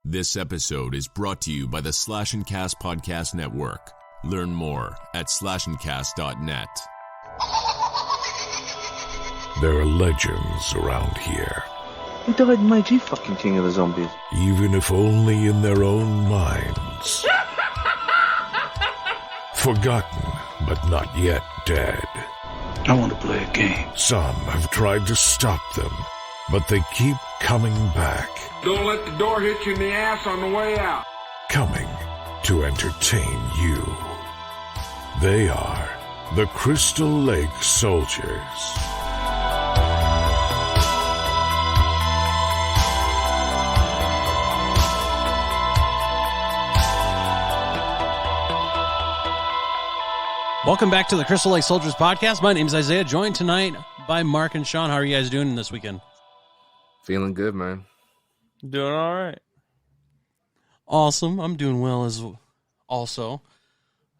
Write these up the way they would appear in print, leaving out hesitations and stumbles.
This episode is brought to you by the Slash and Cast Podcast Network. Learn more at slashandcast.net. There are legends around here. He died my G fucking king of the zombies. Even if only in their own minds. Forgotten, but not yet dead. I want to play a game. Some have tried to stop them, but they keep coming back. Don't let the door hit you in the ass on the way out. Coming to entertain you. They are the Crystal Lake Soldiers. Welcome back to the Crystal Lake Soldiers podcast. My name is Isaiah, joined tonight by Mark and Sean. How are you guys doing this weekend? Feeling good, man. Doing all right. Awesome. I'm doing well as also.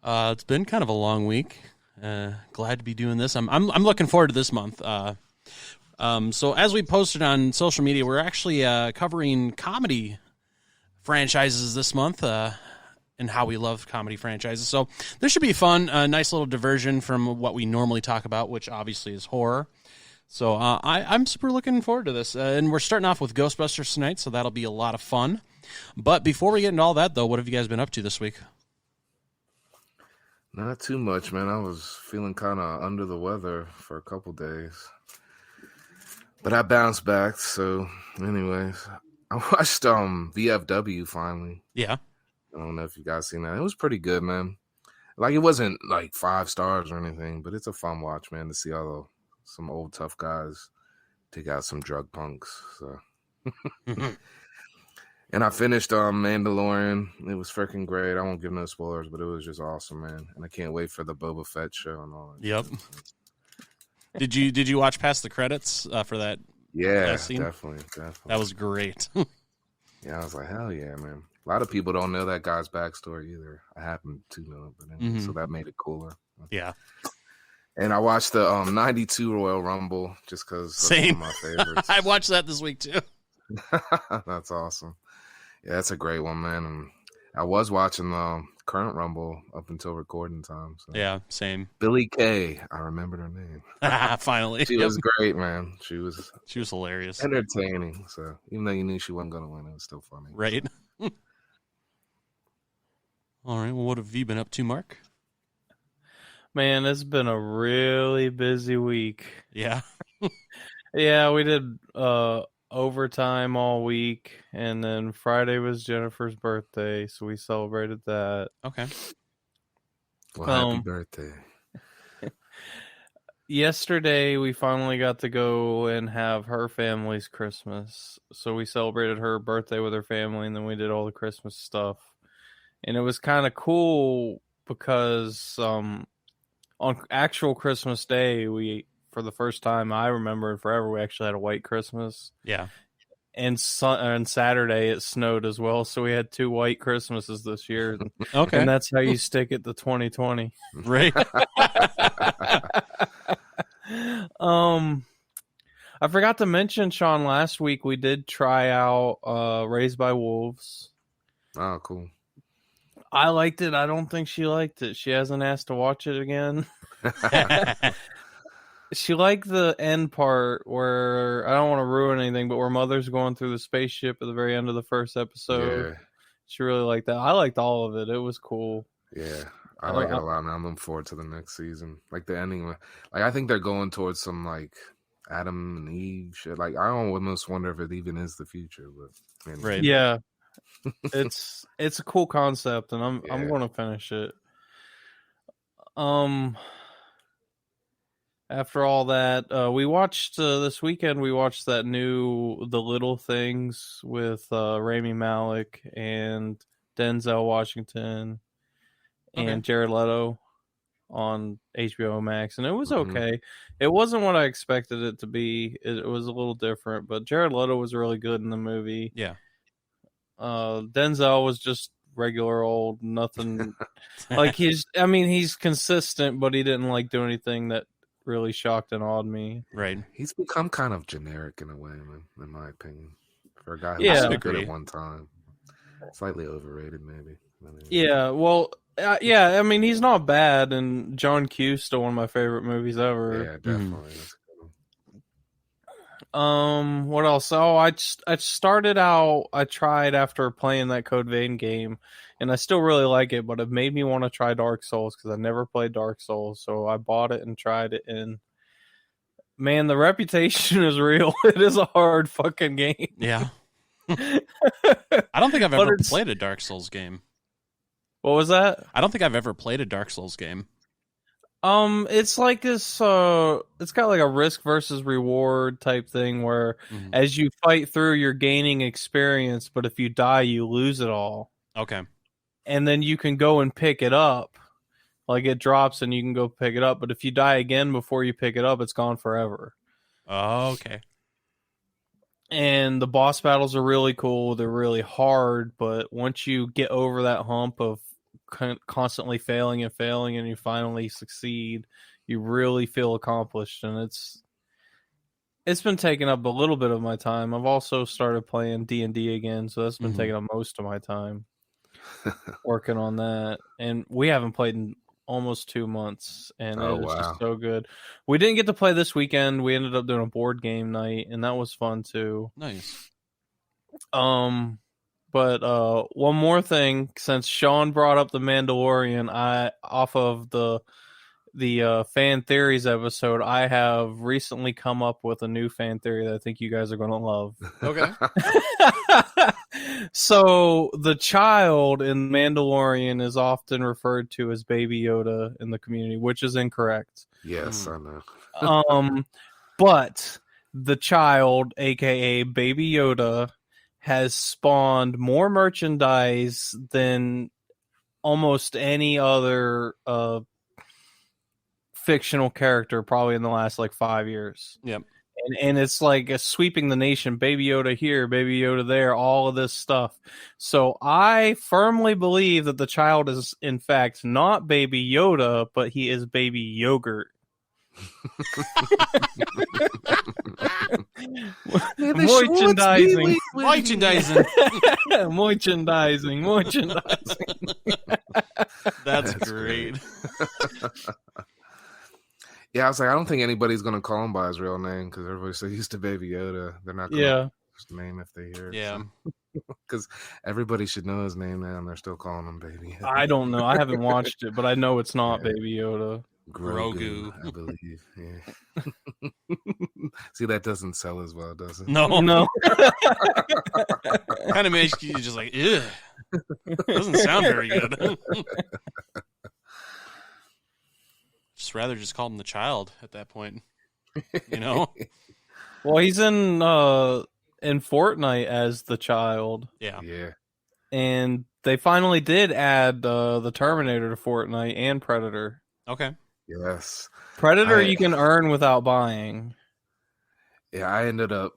It's been kind of a long week. Glad to be doing this. I'm looking forward to this month. So as we posted on social media, we're actually covering comedy franchises this month. And how we love comedy franchises. So this should be fun, a nice little diversion from what we normally talk about, which obviously is horror. So I'm super looking forward to this. And we're starting off with Ghostbusters tonight, so that'll be a lot of fun. But before we get into all that, though, what have you guys been up to this week? Not too much, man. I was feeling kind of under the weather for a couple days. But I bounced back, so anyways. I watched VFW finally. Yeah. I don't know if you guys seen that. It was pretty good, man. Like, it wasn't like 5 stars or anything, but it's a fun watch, man, to see some old tough guys take out some drug punks. So, and I finished Mandalorian. It was freaking great. I won't give no spoilers, but it was just awesome, man. And I can't wait for the Boba Fett show and all that. Yep. Did you watch past the credits for that? Yeah, scene? Definitely. That was great. Yeah, I was like, hell yeah, man. A lot of people don't know that guy's backstory either. I happen to know it, but anyway, so that made it cooler. Yeah. And I watched the 92 Royal Rumble just because that's one of my favorites. I watched that this week too. That's awesome. Yeah, that's a great one, man. And I was watching the current Rumble up until recording time. So. Yeah, same. Billie Kay, I remembered her name. Finally. She was great, man. She was hilarious. Entertaining. So even though you knew she wasn't going to win, it was still funny. Right. All right. Well, what have you been up to, Mark? Man, it's been a really busy week. Yeah. Yeah, we did overtime all week, and then Friday was Jennifer's birthday, so we celebrated that. Okay. Well, happy birthday. Yesterday, we finally got to go and have her family's Christmas. So we celebrated her birthday with her family, and then we did all the Christmas stuff. And it was kind of cool because on actual Christmas Day, we, for the first time I remember in forever, we actually had a white Christmas. Yeah. And Saturday it snowed as well, so we had 2 white Christmases this year. Okay. And that's how you stick it to 2020. Right. I forgot to mention, Sean, last week we did try out Raised by Wolves. Oh, cool. I liked it. I don't think she liked it. She hasn't asked to watch it again. She liked the end part where, I don't want to ruin anything, but where Mother's going through the spaceship at the very end of the first episode. Yeah. She really liked that. I liked all of it. It was cool. Yeah, I like it a lot, man. I'm looking forward to the next season. Like the ending. Like, I think they're going towards some like Adam and Eve shit. Like, I almost wonder if it even is the future. But anyway. Right. Yeah. It's a cool concept, and I'm going to finish it. After all that, we watched this weekend. We watched that new The Little Things with Rami Malek and Denzel Washington and Jared Leto on HBO Max, and it was okay. It wasn't what I expected it to be. It was a little different, but Jared Leto was really good in the movie. Yeah. Denzel was just regular old, nothing. Like he's consistent, but he didn't like do anything that really shocked and awed me. Right. He's become kind of generic in a way, man, in my opinion. For a guy who was so good at one time. Slightly overrated, maybe. Yeah, well, yeah, I mean, he's not bad, and John Q's still one of my favorite movies ever. Yeah, definitely. That's a good one. What else? Oh, I started out. I tried after playing that Code Vein game, and I still really like it. But it made me want to try Dark Souls because I never played Dark Souls. So I bought it and tried it, and man, the reputation is real. It is a hard fucking game. Yeah. I don't think I've ever played a Dark Souls game. What was that? I don't think I've ever played a Dark Souls game. It's like this. It's got like a risk versus reward type thing where, as you fight through, you're gaining experience, but if you die, you lose it all. Okay. And then you can go and pick it up, like it drops, and you can go pick it up. But if you die again before you pick it up, it's gone forever. Oh, okay. And the boss battles are really cool. They're really hard, but once you get over that hump of constantly failing and you finally succeed, you really feel accomplished. And it's been taking up a little bit of my time. I've also started playing D&D again, so that's been taking up most of my time working on that. And we haven't played in almost 2 months, and it's just so good. We didn't get to play this weekend. We ended up doing a board game night, and that was fun too. Nice. But one more thing, since Sean brought up the Mandalorian, off of the fan theories episode, I have recently come up with a new fan theory that I think you guys are going to love. Okay. So the child in Mandalorian is often referred to as Baby Yoda in the community, which is incorrect. Yes, I know. But the child, aka Baby Yoda, has spawned more merchandise than almost any other fictional character probably in the last like 5 years. Yep. And it's like sweeping the nation. Baby Yoda here, Baby Yoda there, all of this stuff. So I firmly believe that the child is in fact not Baby Yoda, but he is Baby Yogurt. Merchandising. That's great. Yeah, I was like, I don't think anybody's gonna call him by his real name because everybody's so used to Baby Yoda. They're not gonna his name if they hear it. Yeah, because everybody should know his name now, and they're still calling him Baby Yoda. I don't know. I haven't watched it, but I know it's not Baby Yoda. Grogu, I believe. Yeah. See, that doesn't sell as well, does it? No. Kind of makes you just like, ew. Doesn't sound very good. Just rather just call him the child at that point, you know. Well, he's in Fortnite as the child. Yeah. And they finally did add the Terminator to Fortnite and Predator. Okay. Yes. Predator you can earn without buying. Yeah, I ended up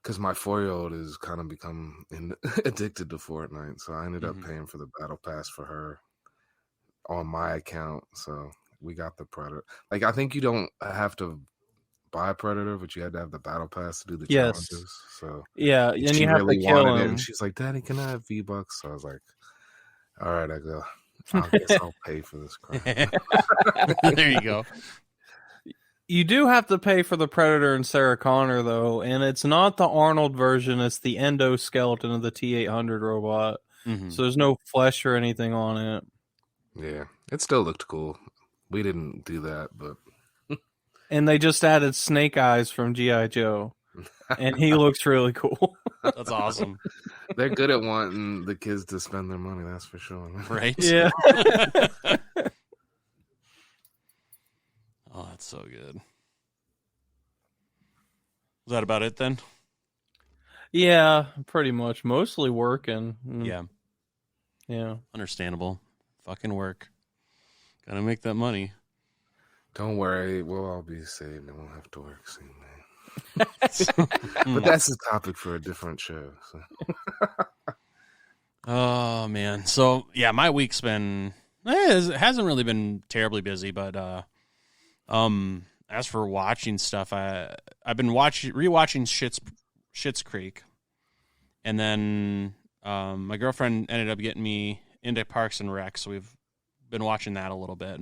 because my 4-year-old has kind of become addicted to Fortnite, so I ended up paying for the battle pass for her on my account. So we got the Predator. Like, I think you don't have to buy Predator, but you had to have the battle pass to do the challenges. So yeah, and you have to kill him. And she's like, "Daddy, can I have V-Bucks?" So I was like, "All right." I go, I guess I'll pay for this crap. There you go. You do have to pay for the Predator and Sarah Connor, though, and it's not the Arnold version. It's the endoskeleton of the T-800 robot. So there's no flesh or anything on it. Yeah, it still looked cool. We didn't do that, but... And they just added Snake Eyes from G.I. Joe, and he looks really cool. That's awesome. They're good at wanting the kids to spend their money, that's for sure. Right? Yeah. Oh, that's so good. Was that about it then? Yeah, pretty much. Mostly working. Yeah. Understandable. Fucking work. Gotta make that money. Don't worry, we'll all be saved and we'll have to work soon, man. But that's a topic for a different show. So. Oh, man. So, yeah, my week's been... It hasn't really been terribly busy, but as for watching stuff, I've been rewatching Schitt's Creek, and then My girlfriend ended up getting me into Parks and Rec, so we've been watching that a little bit.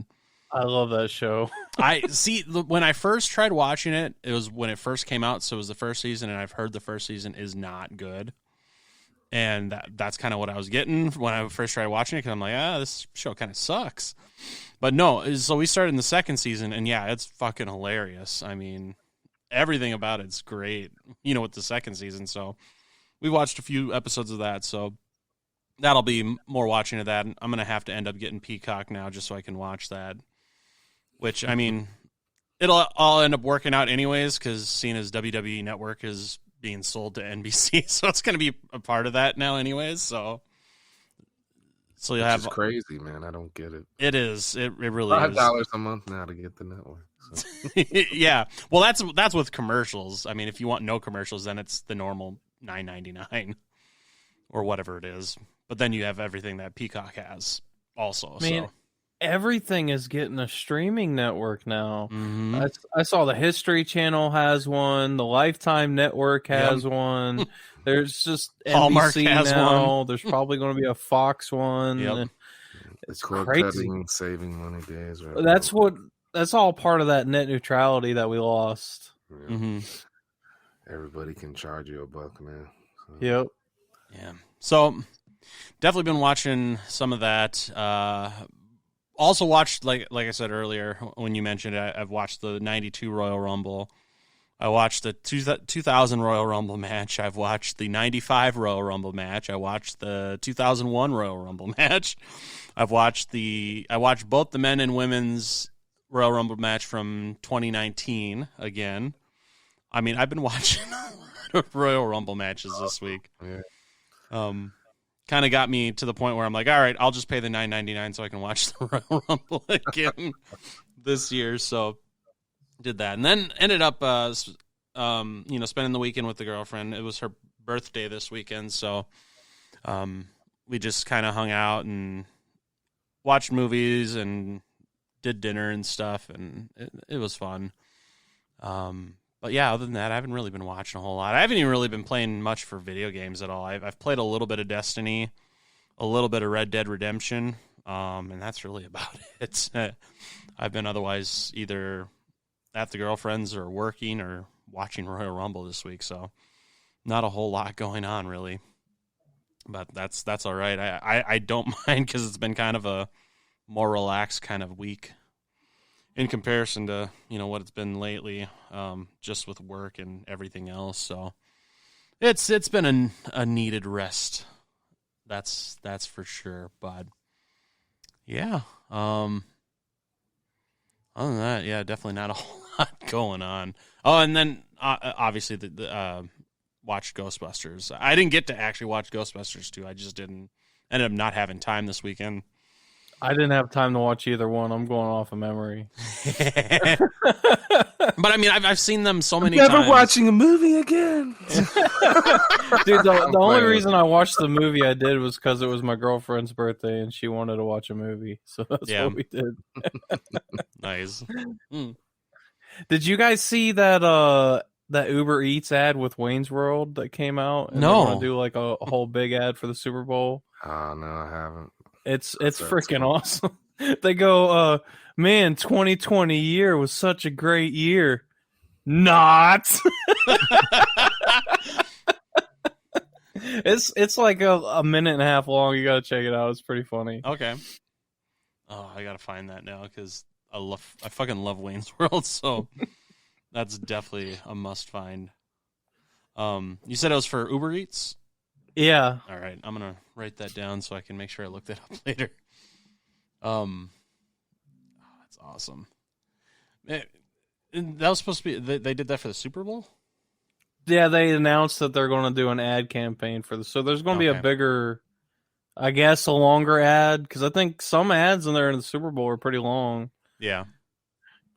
I love that show. I see. When I first tried watching it, it was when it first came out, so it was the first season, and I've heard the first season is not good. And that's kind of what I was getting when I first tried watching it, because I'm like, this show kind of sucks. But no, so we started in the second season, and yeah, it's fucking hilarious. I mean, everything about it's great, with the second season. So we watched a few episodes of that, so that'll be more watching of that. I'm going to have to end up getting Peacock now just so I can watch that, which, I mean, it'll all end up working out anyways, because seeing as WWE Network is being sold to NBC, so it's going to be a part of that now anyways, so you'll have... It's crazy, man. I don't get it. It is. It really is. $5 a month now to get the network. So. Yeah. Well, that's with commercials. I mean, if you want no commercials, then it's the normal $9.99 or whatever it is. But then you have everything that Peacock has also. Man, everything is getting a streaming network now. Mm-hmm. I saw the History Channel has one. The Lifetime Network has one. There's just Hallmark NBC has now. one. There's probably going to be a Fox one. Yep. It's cord crazy. cutting, saving money days. Right That's all part of that net neutrality that we lost. Yeah. Mm-hmm. Everybody can charge you $1 now. So. Yep. Yeah. So definitely been watching some of that. Also watched, like I said earlier when you mentioned it, I've watched the 92 Royal Rumble. I watched the 2000 Royal Rumble match. I've watched the 95 Royal Rumble match. I watched the 2001 Royal Rumble match. I watched both the men and women's Royal Rumble match from 2019 again. I mean, I've been watching a lot of Royal Rumble matches this week. Yeah. Kind of got me to the point where I'm like, all right, I'll just pay the $9.99 so I can watch the Royal Rumble again this year. So did that, and then ended up, spending the weekend with the girlfriend. It was her birthday this weekend, so we just kind of hung out and watched movies and did dinner and stuff, and it was fun. But yeah, other than that, I haven't really been watching a whole lot. I haven't even really been playing much for video games at all. I've played a little bit of Destiny, a little bit of Red Dead Redemption, and that's really about it. I've been otherwise either at the girlfriend's or working or watching Royal Rumble this week, so not a whole lot going on really. But that's all right. I don't mind, because it's been kind of a more relaxed kind of week in comparison to, what it's been lately, just with work and everything else. So it's been a needed rest. That's for sure. But yeah, other than that, yeah, definitely not a whole lot going on. Oh, and then obviously the watched Ghostbusters. I didn't get to actually watch Ghostbusters 2. I just ended up not having time this weekend. I didn't have time to watch either one. I'm going off of memory. But I mean, I've seen them so many times. Never watching a movie again. Dude, the only reason I watched the movie I did was because it was my girlfriend's birthday and she wanted to watch a movie. So that's what we did. Nice. Did you guys see that Uber Eats ad with Wayne's World that came out? And No. They're gonna do like a whole big ad for the Super Bowl. Oh, no, I haven't. It's freaking awesome. They go, man, 2020 year was such a great year. Not. It's like a minute and a half long. You gotta check it out. It's pretty funny. Okay. Oh, I gotta find that now, because I fucking love Wayne's World, so that's definitely a must find. You said it was for Uber Eats? Yeah. All right, I'm gonna write that down so I can make sure I look that up later. That's awesome. That was supposed to be. They did that for the Super Bowl. Yeah, they announced that they're going to do an ad campaign for this. So there's going to be a bigger, I guess, a longer ad, because I think some ads in there in the Super Bowl are pretty long. Yeah.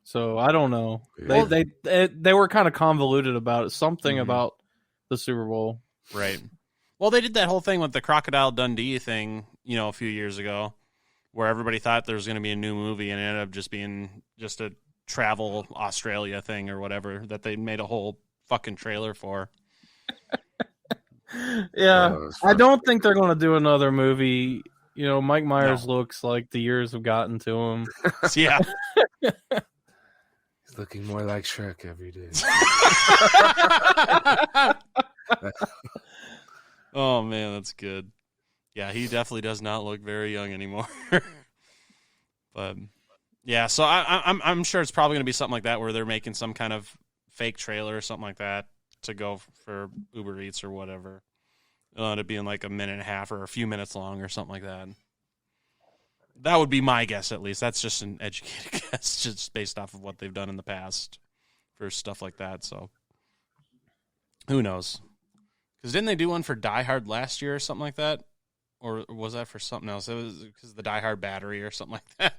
So I don't know. Yeah. They were kind of convoluted about it. Something about the Super Bowl. Right. Well, they did that whole thing with the Crocodile Dundee thing, a few years ago, where everybody thought there was going to be a new movie, and it ended up just being just a travel Australia thing or whatever that they made a whole fucking trailer for. Yeah, it's I don't think they're going to do another movie. You know, Mike Myers No. looks like the years have gotten to him. Yeah. He's looking more like Shrek every day. Oh man, that's good. Yeah, he definitely does not look very young anymore. But yeah, so I'm sure it's probably going to be something like that where they're making some kind of fake trailer or something like that to go for Uber Eats or whatever. It'll end up being like a minute and a half or a few minutes long or something like that. That would be my guess, at least. That's just an educated guess, just based off of what they've done in the past for stuff like that. So who knows? Because didn't they do one for Die Hard last year or something like that? Or was that for something else? It was because the Die Hard battery or something like that.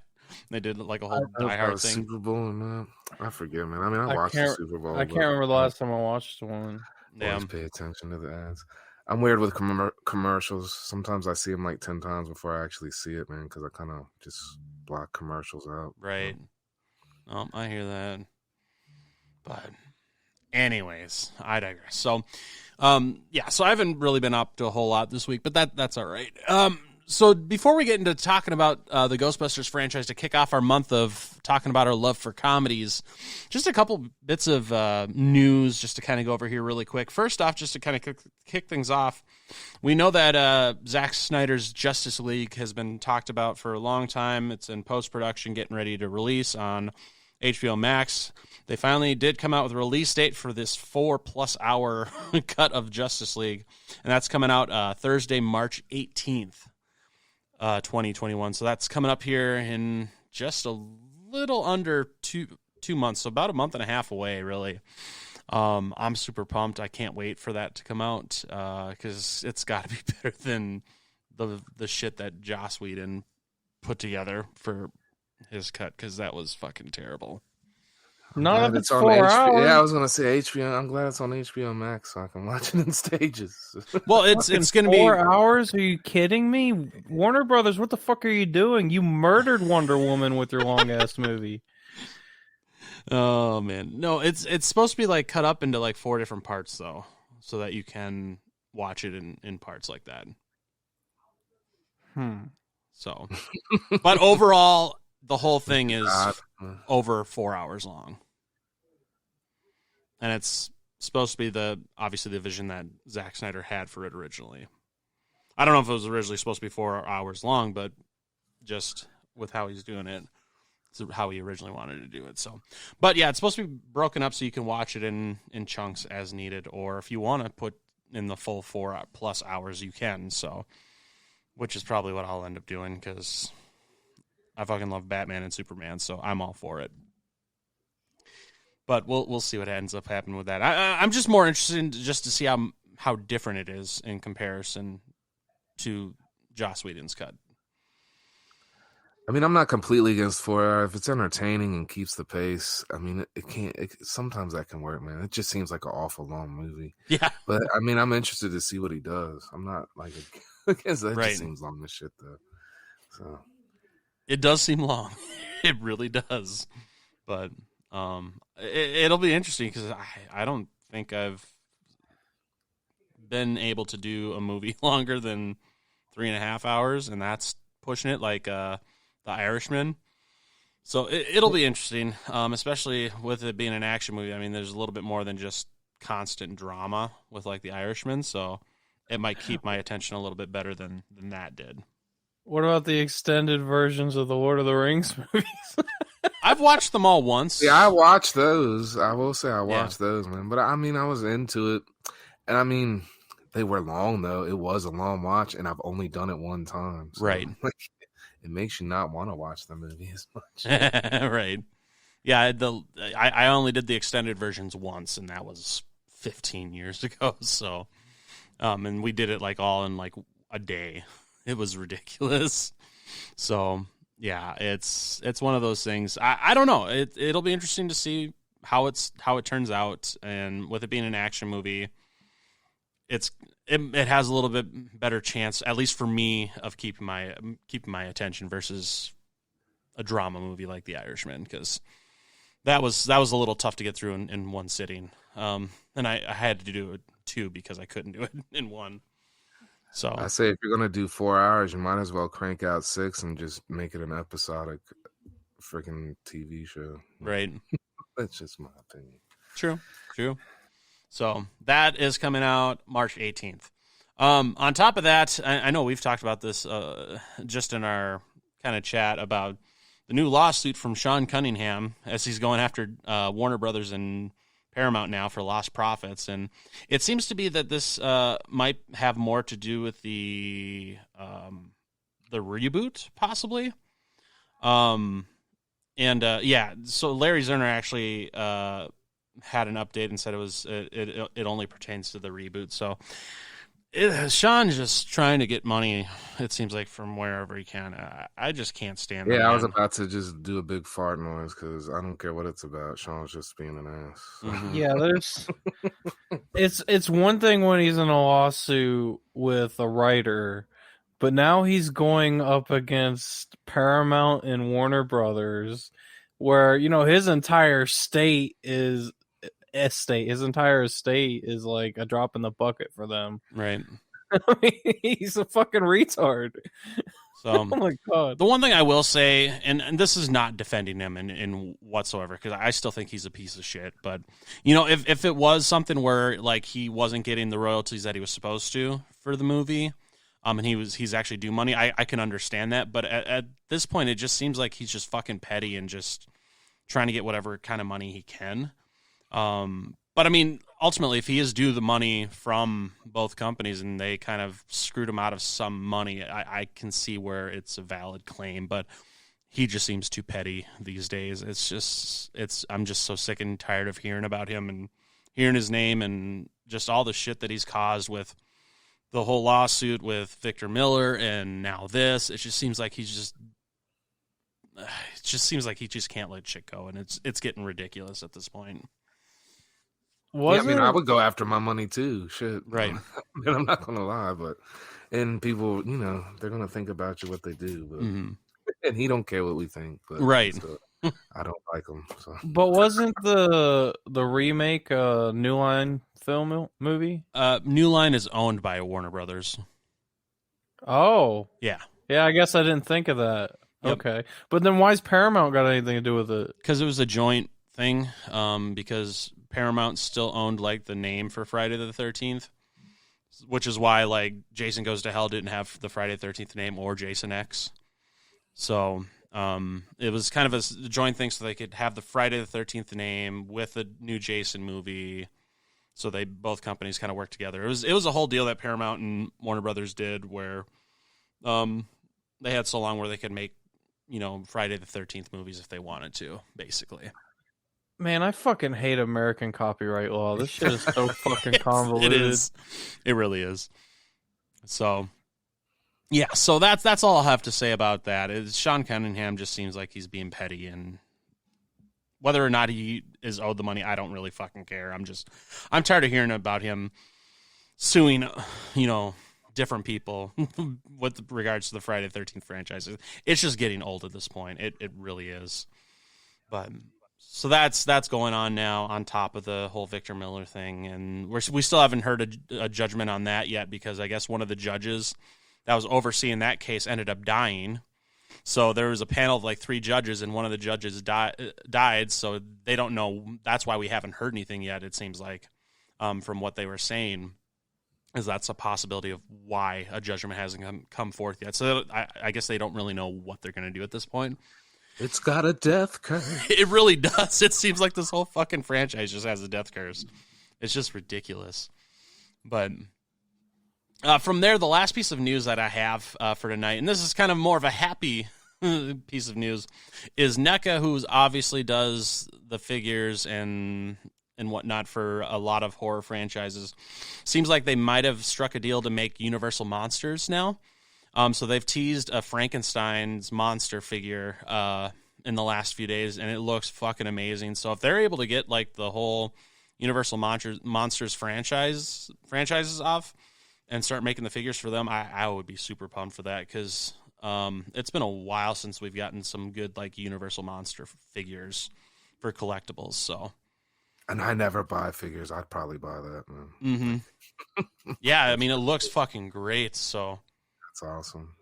They did like a whole Die Hard thing. Super Bowl, man. I forget, man. I mean, I watched the Super Bowl. I can't remember the last time I watched one. Always pay attention to the ads. I'm weird with commercials. Sometimes I see them like 10 times before I actually see it, man, because I kind of just block commercials out. Right. Oh, I hear that. But anyways, I digress. So, yeah, so I haven't really been up to a whole lot this week, but that's all right. So before we get into talking about the Ghostbusters franchise to kick off our month of talking about our love for comedies, just a couple bits of news just to kind of go over here really quick. First off, just to kind of kick things off, we know that Zack Snyder's Justice League has been talked about for a long time. It's in post-production, getting ready to release on HBO Max. They finally did come out with a release date for this 4+ hour cut of Justice League, and that's coming out Thursday, March 18th. 2021. So that's coming up here in just a little under two months. So about a month and a half away, really. I'm super pumped. I can't wait for that to come out because it's got to be better than the shit that Joss Whedon put together for his cut, because that was fucking terrible. Not if it's 4 HBO. hours. Yeah, I was gonna say HBO. I'm glad it's on HBO Max so I can watch it in stages. Well, it's going to be 4 hours. Are you kidding me? Warner Brothers, what the fuck are you doing? You murdered Wonder Woman with your long ass movie. Oh man, no, it's supposed to be like cut up into like 4 different parts though, so that you can watch it in parts like that. So, but overall, the whole thing is over 4 hours long. And it's supposed to be obviously the vision that Zack Snyder had for it originally. I don't know if it was originally supposed to be 4 hours long, but just with how he's doing it, it's how he originally wanted to do it. So, but yeah, it's supposed to be broken up so you can watch it in chunks as needed, or if you want to put in the full 4+ hours, you can. So, which is probably what I'll end up doing, because I fucking love Batman and Superman, so I'm all for it. But we'll see what ends up happening with that. I'm just more interested in just to see how different it is in comparison to Joss Whedon's cut. I mean, I'm not completely against 4 hours. If it's entertaining and keeps the pace, I mean, it can't. Sometimes that can work, man. It just seems like an awful long movie. Yeah. But I mean, I'm interested to see what he does. I'm not like against that. Right. Just seems long as shit, though. So it does seem long. It really does. But it'll be interesting because I don't think I've been able to do a movie longer than 3.5 hours, and that's pushing it, like The Irishman. So it'll be interesting, especially with it being an action movie. I mean, there's a little bit more than just constant drama with like The Irishman, so it might keep my attention a little bit better than that did. What about the extended versions of the Lord of the Rings movies? I've watched them all once. Yeah, I watched those. I will say I watched those, man. But I mean, I was into it, and I mean, they were long though. It was a long watch, and I've only done it one time. So, right. It makes you not want to watch the movie as much. Right. Yeah, I only did the extended versions once, and that was 15 years ago. So, and we did it like all in like a day. It was ridiculous. So, yeah, it's one of those things. I don't know. It'll be interesting to see how it turns out, and with it being an action movie, it has a little bit better chance, at least for me, of keeping my attention versus a drama movie like The Irishman, because that was a little tough to get through in one sitting. And I had to do it 2 because I couldn't do it in 1. So I say if you're gonna do 4 hours, you might as well crank out 6 and just make it an episodic freaking TV show. right. That's just my opinion. True. So that is coming out March 18th. On top of that, I know we've talked about this just in our kind of chat about the new lawsuit from Sean Cunningham as he's going after Warner Brothers and Paramount now for lost profits. And it seems to be that this might have more to do with the reboot, possibly. So Larry Zerner actually had an update and said it only pertains to the reboot. So Sean's just trying to get money, it seems like, from wherever he can. I just can't stand it. Yeah, I was about to just do a big fart noise because I don't care what it's about. Sean's just being an ass. Mhm. Yeah, it's one thing when he's in a lawsuit with a writer, but now he's going up against Paramount and Warner Brothers, where his entire estate is like a drop in the bucket for them. Right. I mean, he's a fucking retard. So, oh my god. The one thing I will say, and this is not defending him in whatsoever, because I still think he's a piece of shit. But if it was something where like he wasn't getting the royalties that he was supposed to for the movie, and he's actually due money, I can understand that. But at this point, it just seems like he's just fucking petty and just trying to get whatever kind of money he can. But I mean, ultimately, if he is due the money from both companies and they kind of screwed him out of some money, I can see where it's a valid claim, but he just seems too petty these days. I'm just so sick and tired of hearing about him and hearing his name and just all the shit that he's caused with the whole lawsuit with Victor Miller and now this. It just seems like he just can't let shit go, and it's getting ridiculous at this point. I would go after my money too. Shit, right? And I'm not gonna lie, and people, they're gonna think about you what they do, but and he don't care what we think, but right. I don't like him. So. But wasn't the remake a New Line film movie? New Line is owned by Warner Brothers. Oh, yeah. I guess I didn't think of that. Yep. Okay, but then why's Paramount got anything to do with it? Because it was a joint thing. Because Paramount still owned like the name for Friday the 13th, which is why like Jason Goes to Hell didn't have the Friday the 13th name or Jason X. So it was kind of a joint thing so they could have the Friday the 13th name with the new Jason movie. So both companies kind of worked together. It was a whole deal that Paramount and Warner Brothers did where they had so long where they could make Friday the 13th movies if they wanted to, basically. Man, I fucking hate American copyright law. This shit is so fucking convoluted. It is. It really is. So, yeah. So that's all I'll have to say about that. Sean Cunningham just seems like he's being petty, and whether or not he is owed the money, I don't really fucking care. I'm tired of hearing about him suing, different people with regards to the Friday the 13th franchises. It's just getting old at this point. It really is. But so that's going on now on top of the whole Victor Miller thing, and we still haven't heard a judgment on that yet because I guess one of the judges that was overseeing that case ended up dying. So there was a panel of like 3 judges, and one of the judges died. So they don't know. That's why we haven't heard anything yet. It seems like from what they were saying. Is that's a possibility of why a judgment hasn't come forth yet. So I guess they don't really know what they're going to do at this point. It's got a death curse. It really does. It seems like this whole fucking franchise just has a death curse. It's just ridiculous. But from there, the last piece of news that I have for tonight, and this is kind of more of a happy piece of news, is NECA, who obviously does the figures and whatnot for a lot of horror franchises. Seems like they might have struck a deal to make Universal Monsters now. So they've teased a Frankenstein's monster figure in the last few days, and it looks fucking amazing. So if they're able to get like the whole Universal Monsters franchises off and start making the figures for them, I would be super pumped for that because it's been a while since we've gotten some good like Universal Monster figures collectibles. So, and I never buy figures. I'd probably buy that, man. Yeah, I mean, it looks fucking great. So that's awesome.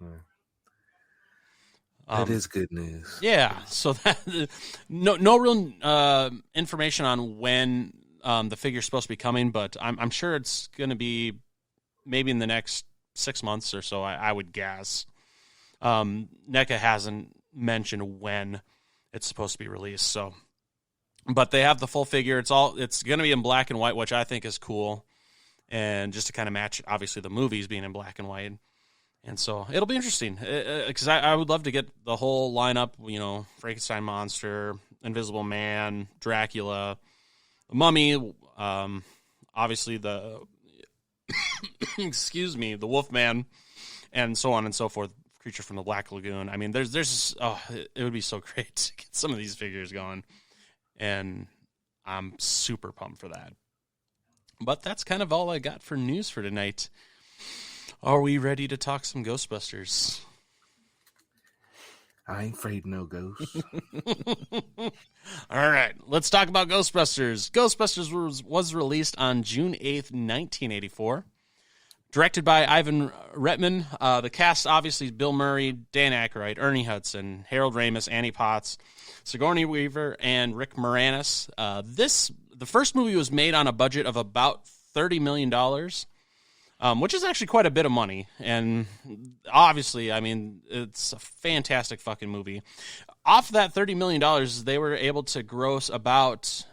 That is good news. Yeah. So that no real information on when the figure's supposed to be coming, but I'm sure it's going to be maybe in the next 6 months or so. I would guess. NECA hasn't mentioned when it's supposed to be released. So, but they have the full figure. It's going to be in black and white, which I think is cool. And just to kind of match, obviously, the movies being in black and white. And so it'll be interesting because I would love to get the whole lineup, Frankenstein monster, Invisible Man, Dracula, the Mummy, obviously the, the Wolfman, and so on and so forth, Creature from the Black Lagoon. I mean, it would be so great to get some of these figures going. And I'm super pumped for that. But that's kind of all I got for news for tonight. Are we ready to talk some Ghostbusters? I ain't afraid no ghosts. All right, let's talk about Ghostbusters. Ghostbusters was released on June 8th, 1984. Directed by Ivan Reitman. The cast, obviously, Bill Murray, Dan Aykroyd, Ernie Hudson, Harold Ramis, Annie Potts, Sigourney Weaver, and Rick Moranis. The first movie was made on a budget of about $30 million, which is actually quite a bit of money. And obviously, I mean, it's a fantastic fucking movie. Off that $30 million, they were able to gross about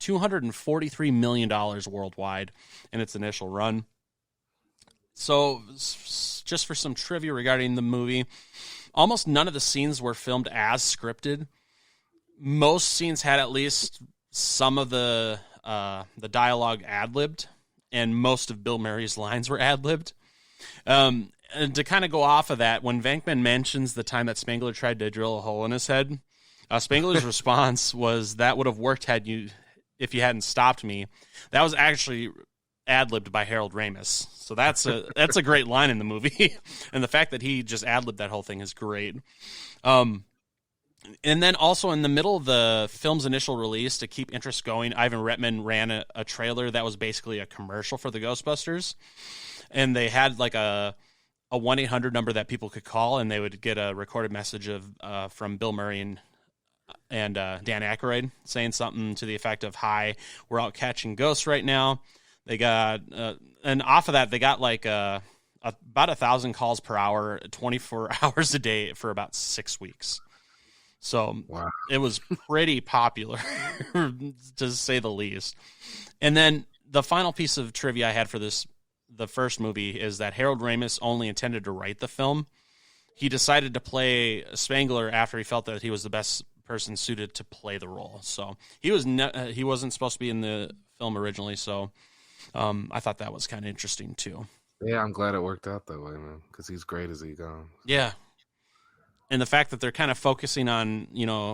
$243 million worldwide in its initial run. So, just for some trivia regarding the movie, almost none of the scenes were filmed as scripted. Most scenes had at least some of the dialogue ad-libbed, and most of Bill Murray's lines were ad-libbed. And to kind of go off of that, when Venkman mentions the time that Spangler tried to drill a hole in his head, Spangler's response was, "That would have worked if you hadn't stopped me." That was actually ad-libbed by Harold Ramis. So that's a great line in the movie. And the fact that he just ad-libbed that whole thing is great. And then also in the middle of the film's initial release, to keep interest going, Ivan Reitman ran a trailer that was basically a commercial for the Ghostbusters. And they had like a 1-800 number that people could call, and they would get a recorded message from Bill Murray and Dan Aykroyd saying something to the effect of, "Hi, we're out catching ghosts right now." They got, and off of that, they got like about 1,000 calls per hour, 24 hours a day for about 6 weeks. So wow. It was pretty popular, to say the least. And then the final piece of trivia I had for the first movie, is that Harold Ramis only intended to write the film. He decided to play Spangler after he felt that he was the best person suited to play the role. So he wasn't supposed to be in the film originally. So I thought that was kind of interesting too. Yeah, I'm glad it worked out that way, man, because he's great as he goes. Yeah. And the fact that they're kind of focusing on,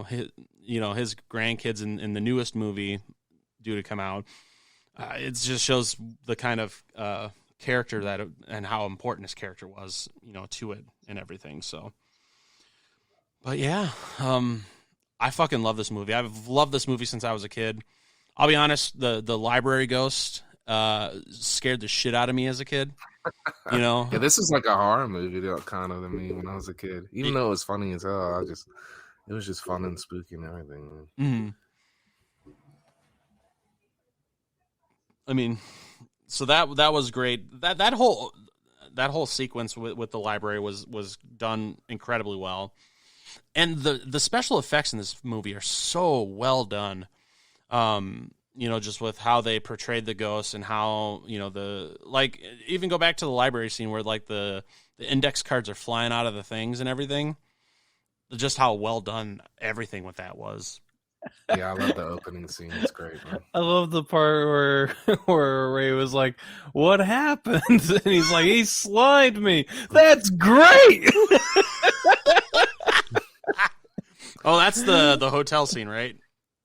his grandkids in the newest movie due to come out, it just shows the kind of character and how important his character was, to it and everything. So, but yeah, I fucking love this movie. I've loved this movie since I was a kid. I'll be honest, the library ghost scared the shit out of me as a kid. Yeah, this is like a horror movie, kind of, to me when I was a kid. Even though it was funny as hell, it was just fun and spooky and everything. Mm-hmm. I mean, so that was great. That whole sequence with the library was done incredibly well, and the special effects in this movie are so well done. Just with how they portrayed the ghosts and how, even go back to the library scene where like the index cards are flying out of the things and everything. Just how well done everything with that was. Yeah, I love the opening scene. It's great, man. I love the part where Ray was like, "What happened?" And he's like, "He slimed me." That's great. Oh, that's the hotel scene, right?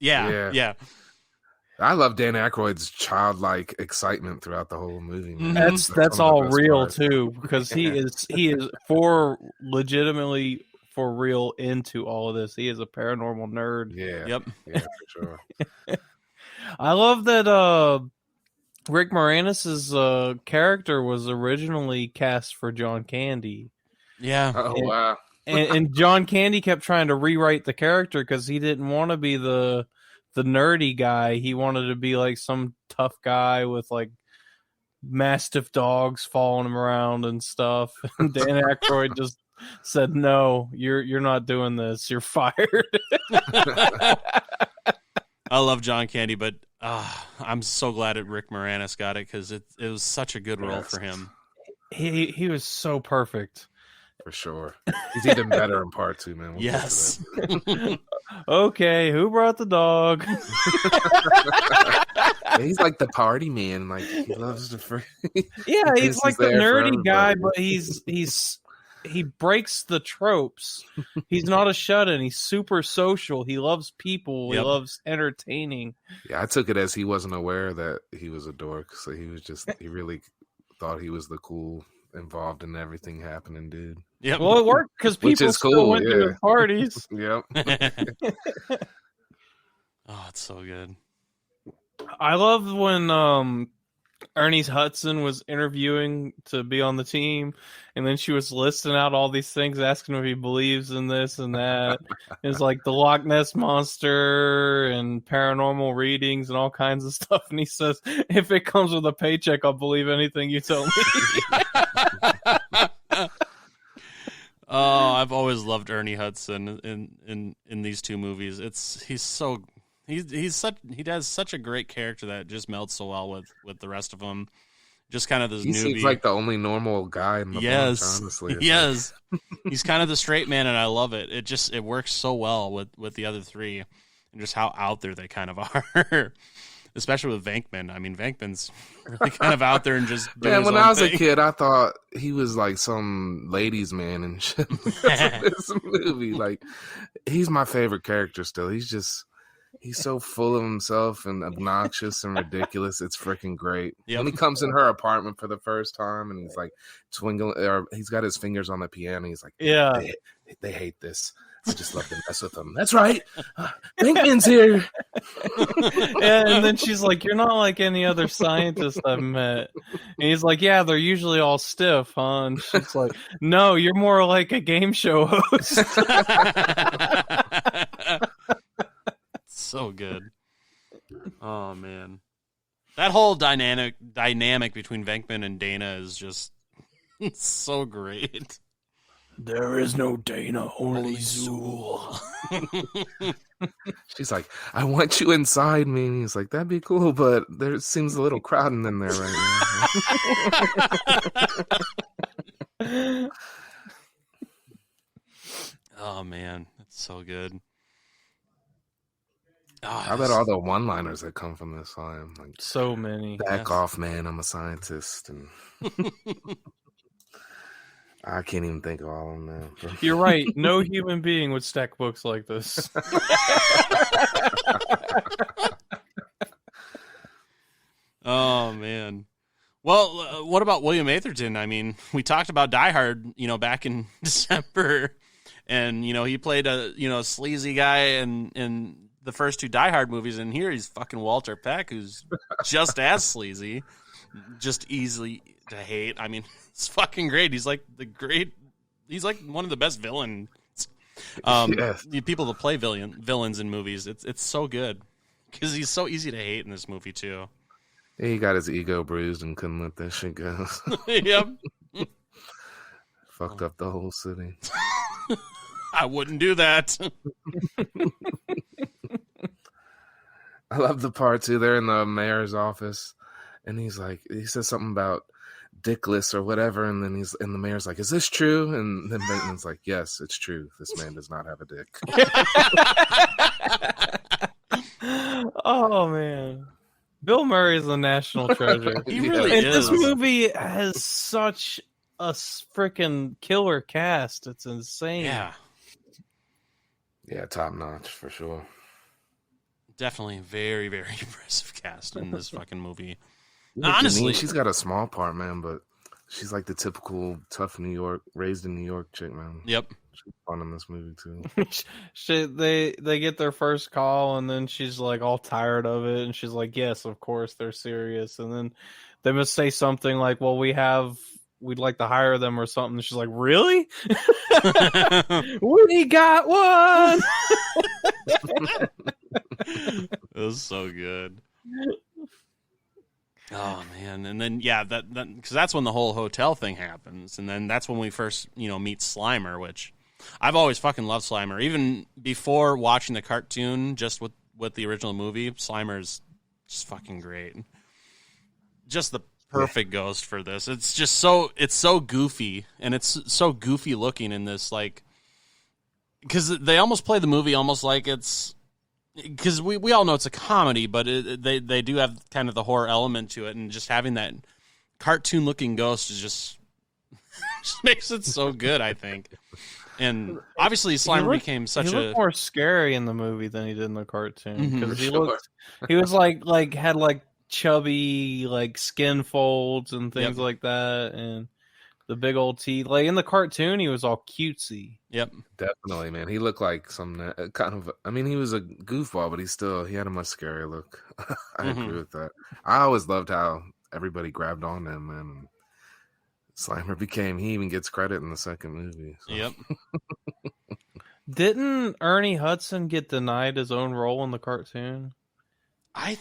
Yeah. I love Dan Aykroyd's childlike excitement throughout the whole movie. Man. That's all real too, because he is legitimately for real into all of this. He is a paranormal nerd. Yeah. Yep. Yeah, for sure. I love that Rick Moranis' character was originally cast for John Candy. Yeah. Oh, wow. And John Candy kept trying to rewrite the character because he didn't want to be the nerdy guy. He wanted to be like some tough guy with like mastiff dogs following him around and stuff. And Dan Aykroyd just said, "No, you're not doing this. You're fired." I love John Candy, but I'm so glad that Rick Moranis got it because it was such a good role for him. He was so perfect. For sure. He's even better in part 2, man. We'll Yes. Okay, who brought the dog? He's like the party man. Like, he loves to free. Yeah, he's like the nerdy guy, but everybody. he breaks the tropes. He's not a shut-in. He's super social. He loves people. He Yep. loves entertaining. Yeah, I took it as he wasn't aware that he was a dork. So he really thought he was the cool, involved in everything happening dude. Yep. Well, it worked because Which people is still cool, went to yeah. his parties. Yep. Oh, it's so good. I love when Ernie Hudson was interviewing to be on the team, and then she was listing out all these things, asking him if he believes in this and that. It's like the Loch Ness Monster and paranormal readings and all kinds of stuff. And he says, "If it comes with a paycheck, I'll believe anything you tell me." Oh, I've always loved Ernie Hudson in these two movies. He does such a great character that just melts so well with the rest of them. Just kind of this He newbie. seems like the only normal guy in the bunch, honestly. Yes. He's kind of the straight man, and I love it. It works so well with the other three, and just how out there they kind of are. Especially with Venkman. I mean, Venkman's really kind of out there and just doing Man, his when own I was thing. a kid, I thought he was like some ladies' man and shit. This movie, like, he's my favorite character still. He's so full of himself and obnoxious and ridiculous. It's freaking great. Yep. When he comes in her apartment for the first time and he's like twinkling, or he's got his fingers on the piano. He's like, Yeah. they hate this. I just love to mess with them. That's right. Pinkman's here. And then she's like, "You're not like any other scientist I've met." And he's like, "Yeah, they're usually all stiff, huh?" And she's like, "No, you're more like a game show host." So good. Oh man, that whole dynamic between Venkman and Dana is just so great. There is no Dana, only Zool. She's like, I want you inside me. And he's like, that'd be cool, but there seems a little crowding in there right now. Oh man, that's so good. Oh, How about all the one-liners that come from this film? Like, So many. back off, man. I'm a scientist. And I can't even think of all of them now. You're right. No human being would stack books like this. Oh man. Well, what about William Atherton? I mean, we talked about Die Hard, back in December, and he played a sleazy guy in the first two Die Hard movies, and here he's fucking Walter Peck, who's just as sleazy, just easily to hate. I mean, it's fucking great. He's like one of the best villains. Yes. The people that play villains in movies, it's so good because he's so easy to hate in this movie too. He got his ego bruised and couldn't let that shit go. Yep. Fucked up the whole city. I wouldn't do that. I love the part too. They're in the mayor's office, and he says something about dickless or whatever, and then the mayor's like, "Is this true?" And then Bateman's like, "Yes, it's true. This man does not have a dick." Oh man, Bill Murray is a national treasure. He really And is. this movie has such a freaking killer cast. It's insane. Yeah, Yeah, top notch for sure. definitely very, very impressive cast in this fucking movie. Janine, Honestly, she's got a small part, man, but she's like the typical tough raised in New York chick, man. Yep. She's fun in this movie too. They get their first call, and then she's like all tired of it, and she's like, "Yes, of course they're serious." And then they must say something like, "Well, we'd like to hire them or something." And she's like, "Really? We got one." It was so good. Oh man, and then that because that's when the whole hotel thing happens, and then that's when we first meet Slimer, which I've always fucking loved Slimer, even before watching the cartoon. Just with the original movie, Slimer's just fucking great. Just the perfect ghost for this. It's just so goofy, and it's so goofy looking in this, like, because they almost play the movie almost like it's. Because we all know it's a comedy, but they do have kind of the horror element to it, and just having that cartoon-looking ghost is just makes it so good, I think. And obviously, Slimer became such he looked more scary in the movie than he did in the cartoon, because he was like had like chubby like skin folds and things like that, and the big old teeth. Like in the cartoon, he was all cutesy. Yep, definitely, man. He looked like some kind of. I mean, he was a goofball, but he had a much scarier look. I agree with that. I always loved how everybody grabbed on him, and Slimer he even gets credit in the second movie. So. Yep. Didn't Ernie Hudson get denied his own role in the cartoon? I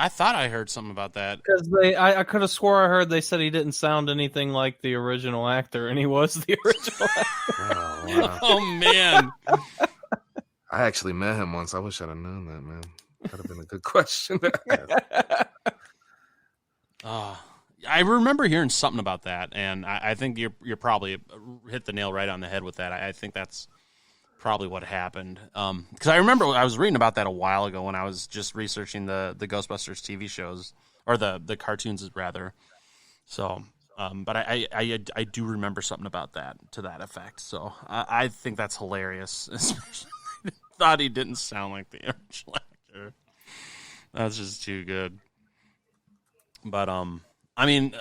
thought I heard something about that. Because I could have swore I heard they said he didn't sound anything like the original actor, and he was the original actor. Oh, wow. Oh man. I actually met him once. I wish I'd have known that, man. That'd have been a good question. I remember hearing something about that, and I think you're probably hit the nail right on the head with that. I think that's probably what happened. Because I remember I was reading about that a while ago when I was just researching the Ghostbusters TV shows, or the cartoons rather. So, but I do remember something about that to that effect. So I think that's hilarious. Especially, I thought he didn't sound like the original actor. That's just too good. But I mean,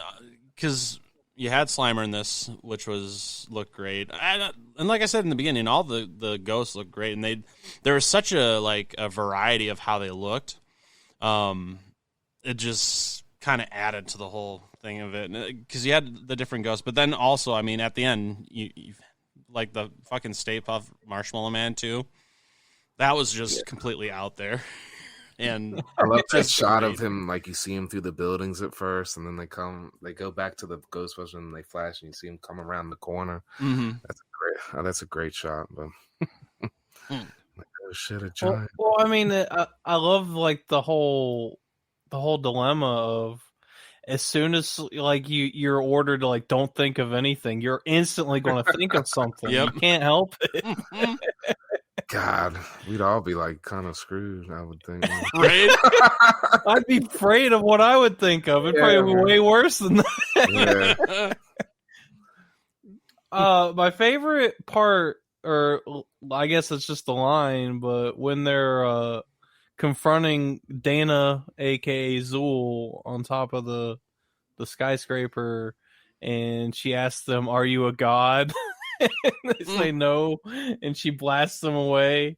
because you had Slimer in this, which looked great, and like I said in the beginning, all the ghosts look great, and there was such a variety of how they looked. It just kind of added to the whole thing of it, because you had the different ghosts, but then also, I mean, at the end, you like the fucking Stay Puft Marshmallow Man too. That was just completely out there. And I love that shot of him, like you see him through the buildings at first, and then they go back to the Ghostbusters and they flash, and you see him come around the corner. Mm-hmm. That's a great shot. But like, oh shit, a giant. Well, I mean, I love like the whole dilemma of, as soon as like you're ordered to like don't think of anything, you're instantly going to think of something. Yep. You can't help it. God, we'd all be like kind of screwed, I would think. Right? I'd be afraid of what I would think of. It'd probably be way worse than that. Yeah. My favorite part, or I guess it's just the line, but when they're confronting Dana, aka Zool, on top of the skyscraper, and she asks them, "Are you a god?" And they say no, and she blasts them away.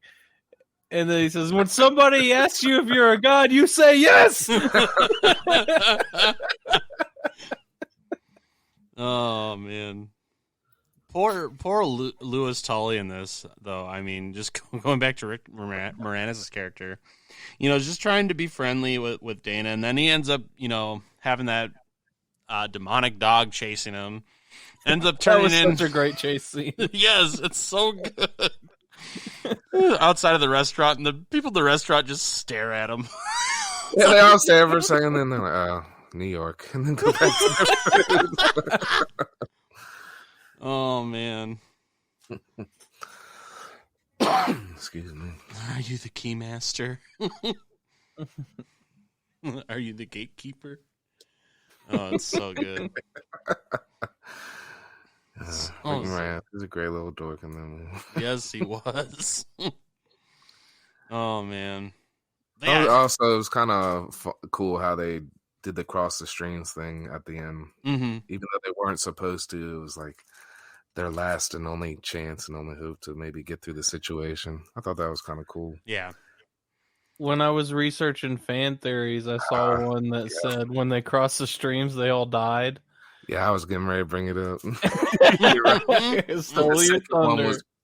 And then he says, "When somebody asks you if you're a god, you say yes." Oh man, poor Louis Tully in this, though. I mean, just going back to Rick Moranis' character, just trying to be friendly with Dana, and then he ends up, having that demonic dog chasing him. Ends up turning in such a great chase scene. Yes, it's so good. Outside of the restaurant, and the people at the restaurant just stare at him. Yeah, they all stare for a second, and then they're like, "Oh, New York," and then go back to their food. Oh man. Excuse me. Are you the keymaster? Are you the gatekeeper? Oh, it's so good. Right. He's a great little dork in that movie. Yes, he was. Oh man. Yeah. Also, it was kind of cool how they did the cross the streams thing at the end. Mm-hmm. Even though they weren't supposed to, it was like their last and only chance and only hope to maybe get through the situation. I thought that was kind of cool. Yeah. When I was researching fan theories, I saw one that said when they crossed the streams, they all died. Yeah, I was getting ready to bring it up.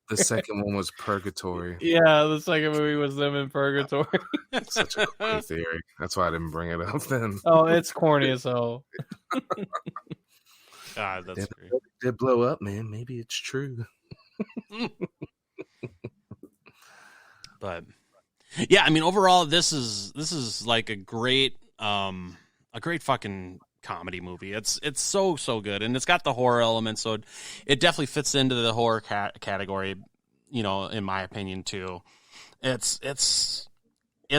The second one was Purgatory. Yeah, the second movie was them in Purgatory. Such a cool theory. That's why I didn't bring it up then. Oh, it's corny as hell. God, that's great. It did blow up, man. Maybe it's true. But yeah, I mean, overall, this is like a great fucking comedy movie. It's so good, and it's got the horror element, so it definitely fits into the horror category. You know, in my opinion, too. It's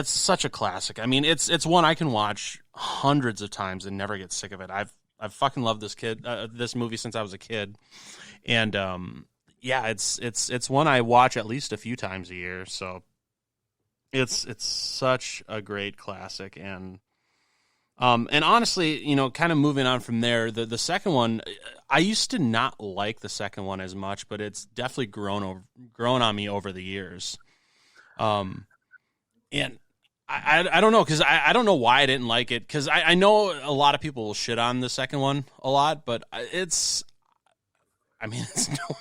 such a classic. I mean, it's one I can watch hundreds of times and never get sick of it. I've fucking loved this movie since I was a kid, and yeah, it's one I watch at least a few times a year. So it's such a great classic, and honestly, you know, kind of moving on from there, the second one, I used to not like the second one as much, but it's definitely grown on me over the years. And I don't know, because I don't know why I didn't like it, because I know a lot of people will shit on the second one a lot, but it's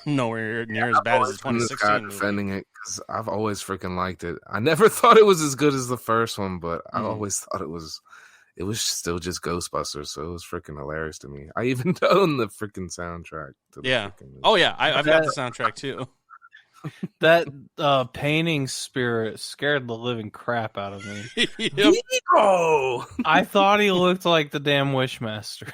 nowhere near as bad as the 2016 defending it, because I've always freaking liked it. I never thought it was as good as the first one, but I always thought it was still just Ghostbusters, so it was freaking hilarious to me. I even own the freaking soundtrack to the freaking movie. Oh yeah, I've got the soundtrack too. That painting spirit scared the living crap out of me. Yep. I thought he looked like the damn Wishmaster.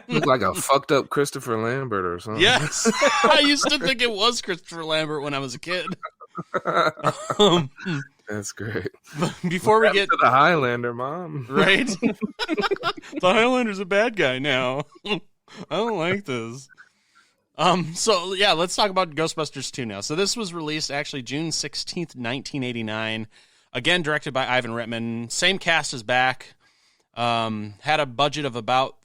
Looked like a fucked up Christopher Lambert or something. Yes, I used to think it was Christopher Lambert when I was a kid. That's great. Before we get to the Highlander, Mom, right? The Highlander's a bad guy now. I don't like this. So yeah, let's talk about Ghostbusters 2 now. So this was released actually June 16th, 1989. Again, directed by Ivan Reitman. Same cast is back. Had a budget of about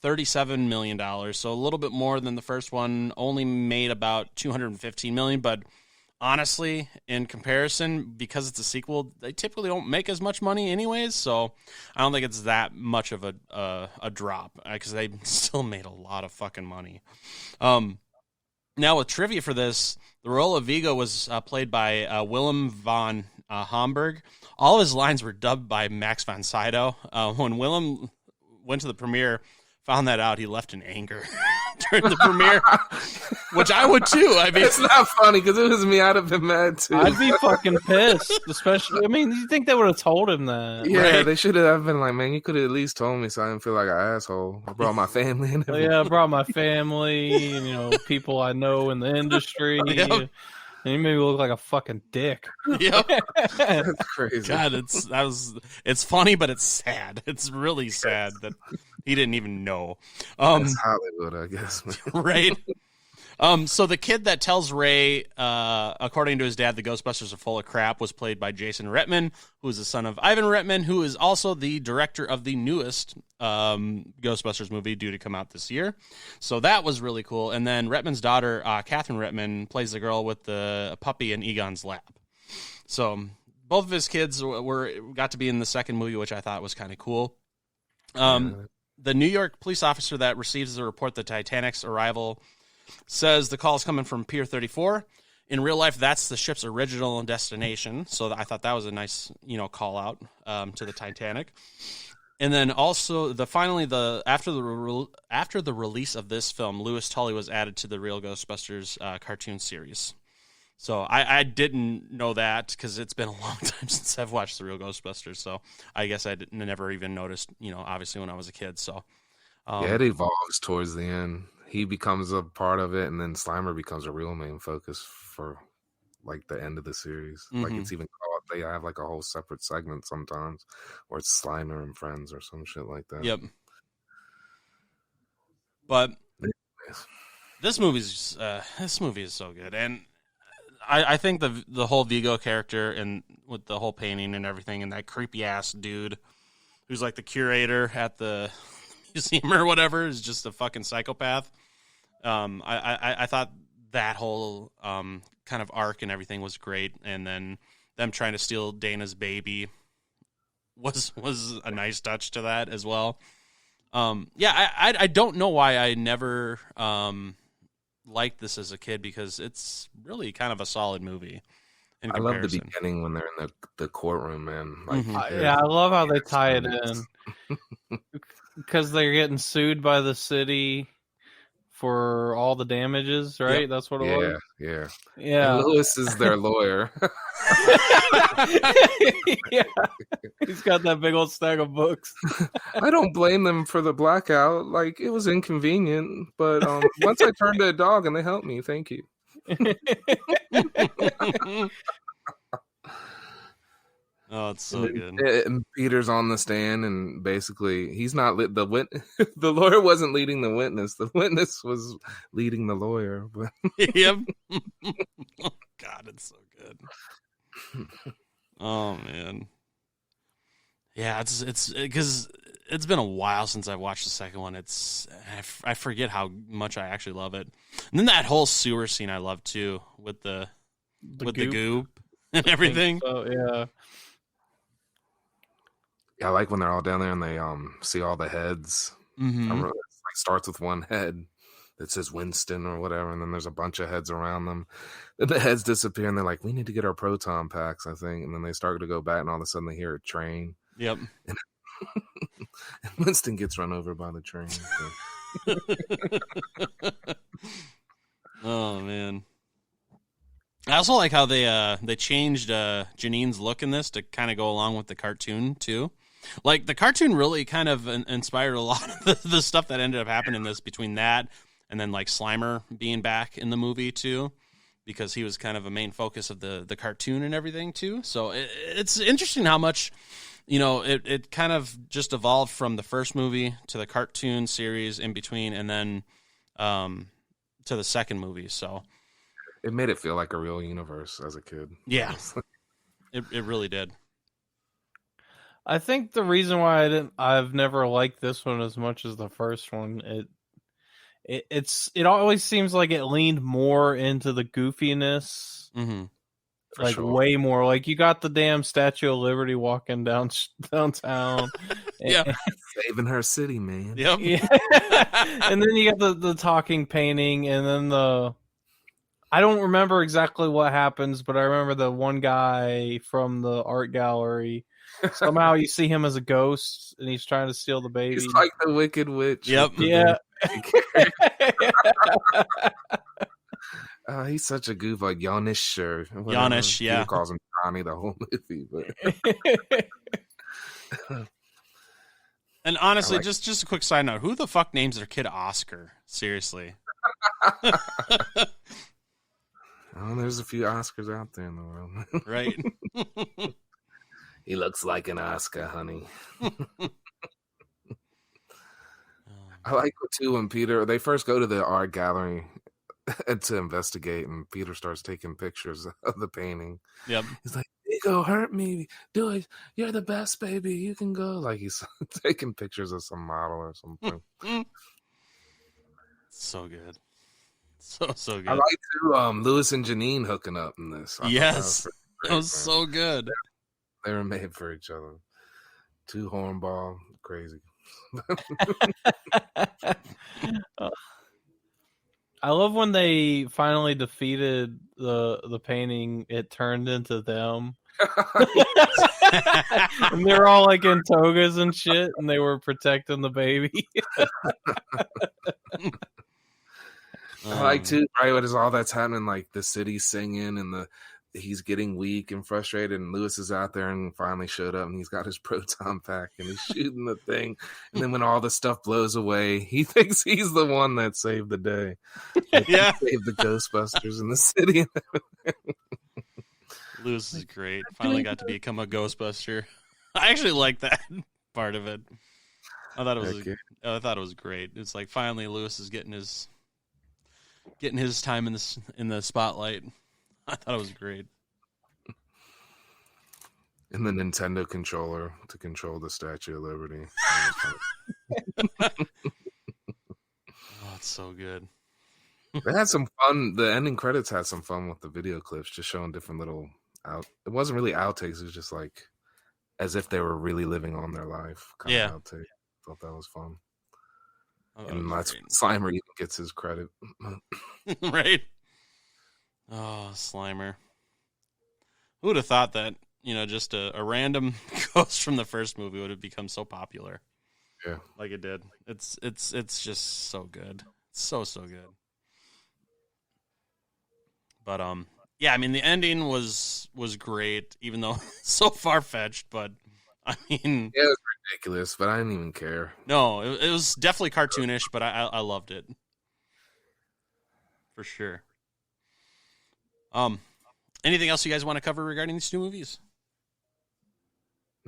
$37 million, so a little bit more than the first one. Only made about $215 million, but honestly, in comparison, because it's a sequel, they typically don't make as much money anyways, so I don't think it's that much of a drop, because they still made a lot of fucking money. Now, with trivia for this, the role of Vigo was played by Willem von Homburg. All of his lines were dubbed by Max von Sydow. When Willem went to the premiere, found that out, he left in anger during the premiere, which I would too. I mean, it's not funny because it was me. I'd have been mad too. I'd be fucking pissed, especially. I mean, you think they would have told him that? Yeah, right? They should have been like, man, you could have at least told me so I didn't feel like an asshole. I brought my family in. Yeah, I brought my family, and people I know in the industry. Yep. And you made me look like a fucking dick. Yep. That's crazy. God, it's funny, but it's sad. It's really sad that he didn't even know. That's Hollywood, I guess. Right. So the kid that tells Ray, according to his dad, the Ghostbusters are full of crap, was played by Jason Reitman, who is the son of Ivan Reitman, who is also the director of the newest Ghostbusters movie due to come out this year. So that was really cool. And then Reitman's daughter, Catherine Reitman, plays the girl with the puppy in Egon's lap. So both of his kids got to be in the second movie, which I thought was kind of cool. The New York police officer that receives the report the Titanic's arrival says the call is coming from Pier 34. In real life, that's the ship's original destination. So I thought that was a nice, call out to the Titanic. And then also, after the release of this film, Louis Tully was added to the Real Ghostbusters cartoon series. So I didn't know that because it's been a long time since I've watched the Real Ghostbusters. So I guess I never even noticed, obviously when I was a kid. So it evolves towards the end. He becomes a part of it, and then Slimer becomes a real main focus for like the end of the series. Mm-hmm. Like it's even called, they have like a whole separate segment sometimes where it's Slimer and Friends or some shit like that. Yep. But this movie is so good, and I think the whole Vigo character and with the whole painting and everything, and that creepy ass dude who's like the curator at the museum or whatever is just a fucking psychopath. I thought that whole kind of arc and everything was great, and then them trying to steal Dana's baby was a nice touch to that as well. I don't know why I never liked this as a kid, because it's really kind of a solid movie. I love the beginning when they're in the courtroom, man. Like, I love how they tie it in, because they're getting sued by the city for all the damages, right? Yep. That's what it was. Yeah. And Lewis is their lawyer. Yeah, he's got that big old stack of books. I don't blame them for the blackout. Like, it was inconvenient, but once I turned to a dog and they helped me, thank you. Oh, it's so good. And Peter's on the stand, and basically he's not the lawyer wasn't leading the witness. The witness was leading the lawyer. But Yep. Oh, God, it's so good. Oh man. Yeah, it's because it's been a while since I've watched the second one. I forget how much I actually love it. And then that whole sewer scene I love too, with the goop and everything. So, yeah. Yeah, I like when they're all down there and they see all the heads. Mm-hmm. I remember it starts with one head that says Winston or whatever, and then there's a bunch of heads around them. Then the heads disappear, and they're like, "We need to get our proton packs," I think. And then they start to go back, and all of a sudden they hear a train. Yep. And Winston gets run over by the train. So. Oh man. I also like how they changed Janine's look in this to kind of go along with the cartoon too. Like, the cartoon really kind of inspired a lot of the stuff that ended up happening in this, between that and then like Slimer being back in the movie too, because he was kind of a main focus of the cartoon and everything too. So it's interesting how much, it kind of just evolved from the first movie to the cartoon series in between, and then to the second movie. So it made it feel like a real universe as a kid. Yeah, it really did. I think the reason why I've never liked this one as much as the first one, it always seems like it leaned more into the goofiness, like sure. Way more. Like, you got the damn Statue of Liberty walking downtown, Yeah, saving her city, man. Yep. Yeah. And then you got the talking painting, and then I don't remember exactly what happens, but I remember the one guy from the art gallery. Somehow you see him as a ghost, and he's trying to steal the baby. He's like the Wicked Witch. Yep. Yeah. He's such a goof, like Janish or whatever. Janish, yeah. He calls him Johnny the whole movie. But And honestly, just a quick side note: who the fuck names their kid Oscar? Seriously. Oh, there's a few Oscars out there in the world. Right. He looks like an Oscar, honey. I like it too when they first go to the art gallery to investigate, and Peter starts taking pictures of the painting. Yep. He's like, "Ego, hurt me. Do it. You're the best, baby. You can go." Like, he's taking pictures of some model or something. So good. So good. I like too, Lewis and Janine hooking up in this. Yes. That was so good. They were made for each other. Two hornball, crazy. I love when they finally defeated the painting. It turned into them. And they were all like in togas and shit, and they were protecting the baby. I like too, right? What is all that's happening? Like, the city's singing, and he's getting weak and frustrated, and Lewis is out there and finally showed up, and he's got his proton pack and he's shooting the thing. And then when all the stuff blows away, he thinks he's the one that saved the day. Like, Yeah. he saved the Ghostbusters in the city. Lewis is great. Finally got to become a Ghostbuster. I actually like that part of it. I thought it was great. It's like, finally Lewis is getting his time in the spotlight. I thought it was great. And the Nintendo controller to control the Statue of Liberty. Oh, it's so good. They had some fun. The ending credits had some fun with the video clips, just showing different little It wasn't really outtakes. It was just like as if they were really living on their life. Kind of outtake. Thought that was fun. And that's Slimer even gets his credit. Right? Oh, Slimer. Who would have thought that, just a random ghost from the first movie would have become so popular? Yeah. Like it did. It's just so good. It's so good. But yeah, I mean the ending was great, even though so far-fetched, but I mean, yeah, it was ridiculous, but I didn't even care. No, it was definitely cartoonish, but I loved it. For sure. Anything else you guys want to cover regarding these two movies?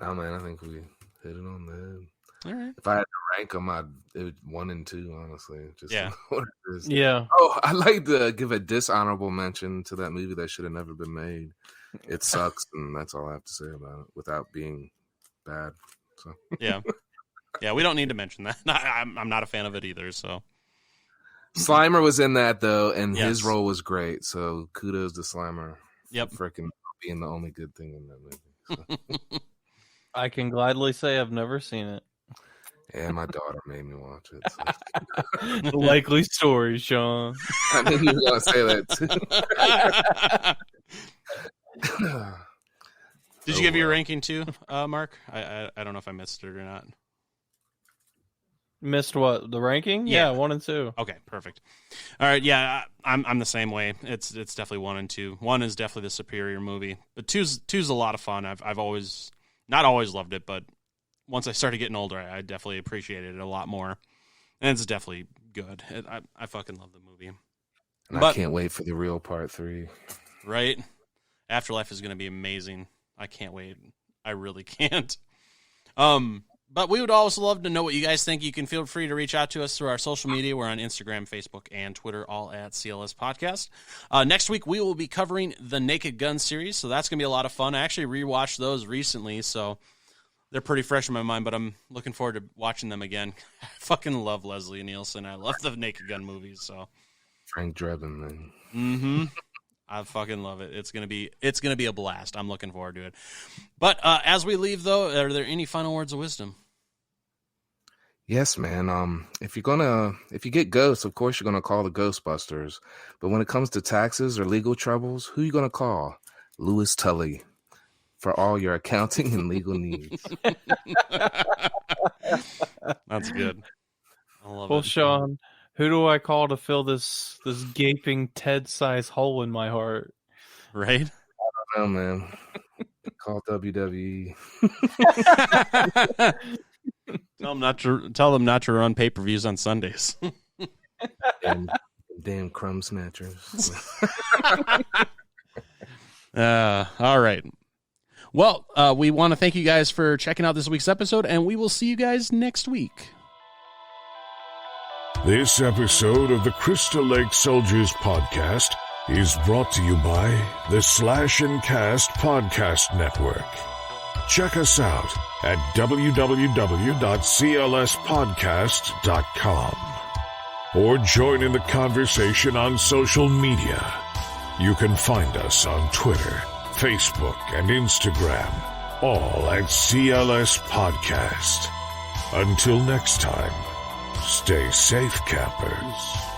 No, man, I think we hit it on the head. All right. If I had to rank them, it would 1 and 2, honestly. Just what it is. Yeah. Oh, I'd like to give a dishonorable mention to that movie that should have never been made. It sucks, and that's all I have to say about it without being bad. So yeah, we don't need to mention that. I'm not a fan of it either. So Slimer was in that though, and his role was great. So kudos to Slimer. Yep, freaking being the only good thing in that movie. So. I can gladly say I've never seen it. Yeah, my daughter made me watch it. So. Likely story, Sean. I knew you were gonna say that too. Did you give your ranking too, Mark? I don't know if I missed it or not. Missed what? The ranking? Yeah, 1 and 2. Okay, perfect. All right, yeah, I'm the same way. It's definitely 1 and 2. 1 is definitely the superior movie, but two's a lot of fun. I've always not always loved it, but once I started getting older, I definitely appreciated it a lot more, and it's definitely good. I fucking love the movie, and I can't wait for the real part 3. Right, Afterlife is going to be amazing. I can't wait. I really can't. But we would also love to know what you guys think. You can feel free to reach out to us through our social media. We're on Instagram, Facebook, and Twitter, all at CLS Podcast. Next week, we will be covering the Naked Gun series, so that's going to be a lot of fun. I actually rewatched those recently, so they're pretty fresh in my mind, but I'm looking forward to watching them again. I fucking love Leslie Nielsen. I love the Naked Gun movies. So Frank Drebin, man. Mm-hmm. I fucking love it. It's gonna be a blast. I'm looking forward to it. But as we leave, though, are there any final words of wisdom? Yes, man. If you get ghosts, of course you're gonna call the Ghostbusters. But when it comes to taxes or legal troubles, who are you gonna call? Louis Tully for all your accounting and legal needs. That's good. I love it. Well, Sean, who do I call to fill this gaping Ted-sized hole in my heart? Right? I don't know, man. Call WWE. Tell them not to run pay-per-views on Sundays. Damn crumb snatchers. All right. Well, we want to thank you guys for checking out this week's episode, and we will see you guys next week. This episode of the Crystal Lake Soldiers podcast is brought to you by the Slash and Cast Podcast Network. Check us out at www.clspodcast.com or join in the conversation on social media. You can find us on Twitter, Facebook, and Instagram, all at CLS Podcast. Until next time, stay safe, campers.